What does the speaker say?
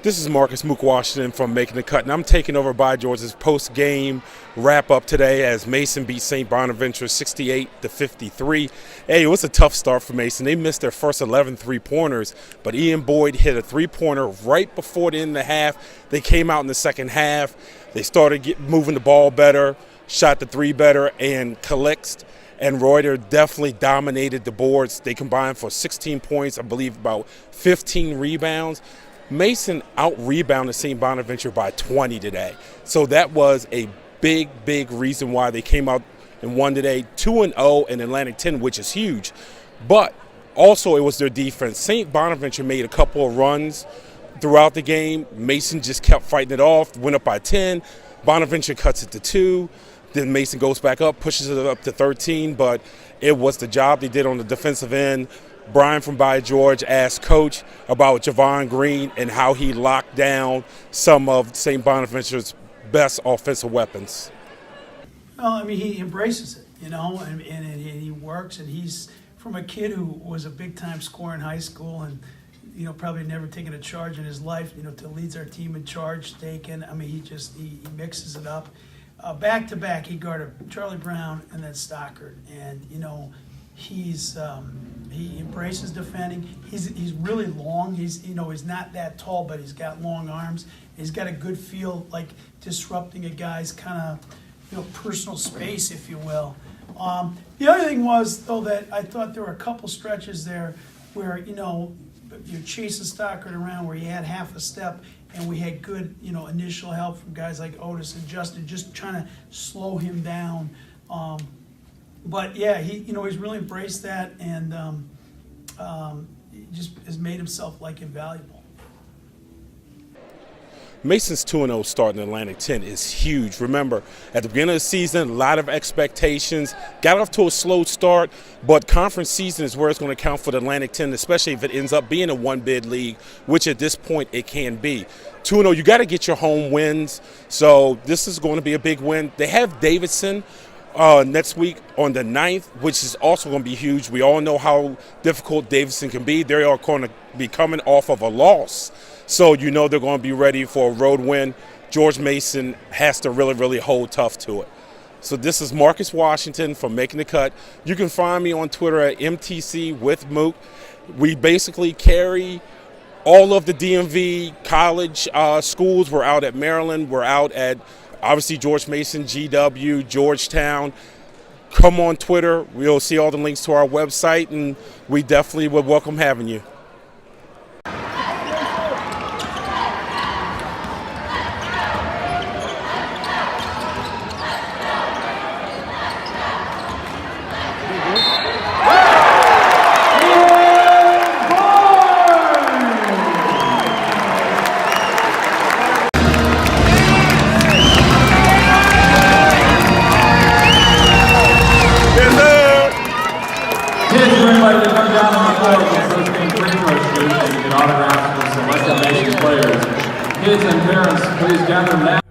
This is Marcus Mook Washington from Making the Cut, and I'm taking over by George's post-game wrap-up today as Mason beat St Bonaventure 68-53. Hey, it was a tough start for Mason. They missed their first 11 three-pointers, but Ian Boyd hit a three-pointer right before the end of the half. They came out in the second half. They started moving the ball better, shot the three better, and Calix and Reuter definitely dominated the boards. They combined for 16 points, I believe about 15 rebounds. Mason out-rebounded St Bonaventure by 20 today. So that was a big, big reason why they came out and won today. 2-0 in Atlantic 10, which is huge. But also it was their defense. St Bonaventure made a couple of runs throughout the game. Mason just kept fighting it off, went up by 10. Bonaventure cuts it to 2. Then Mason goes back up, pushes it up to 13. But it was the job they did on the defensive end. Brian from By George asked Coach about Javon Green and how he locked down some of St. Bonaventure's best offensive weapons. Well, I mean, he embraces it, you know, and he works, and he's from a kid who was a big-time scorer in high school and, you know, probably never taken a charge in his life, you know, to leads our team in charge taken. I mean, he mixes it up. Back-to-back, he guarded Charlie Brown and then Stockard, and, you know, he embraces defending. He's really long. He's not that tall, but he's got long arms. He's got a good feel, like disrupting a guy's kind of personal space, if you will. The other thing was though that I thought there were a couple stretches there where you're chasing Stockard around where he had half a step, and we had good initial help from guys like Otis and Justin, just trying to slow him down. But yeah, he's really embraced that, and he just has made himself invaluable. Mason's 2-0 start in Atlantic 10 is huge. Remember, at the beginning of the season, a lot of expectations. Got off to a slow start, but conference season is where it's going to count for the Atlantic 10, especially if it ends up being a one-bid league, which at this point it can be. 2-0, you got to get your home wins, so this is going to be a big win. They have Davidson next week on the 9th, which is also going to be huge. We all know how difficult Davidson can be. They are going to be coming off of a loss, so they're going to be ready for a road win. George Mason has to really, really hold tough to it. So this is Marcus Washington from Making the Cut. You can find me on Twitter at MTC with Mook. We basically carry all of the DMV college schools. We're out at Maryland. We're out at obviously George Mason, GW, Georgetown. Come on Twitter. We'll see all the links to our website, and we definitely would welcome having you. Kids are invited to come down on the floor for the first free throw shoot and get autographs for selected Nation players. Kids and parents, please gather now.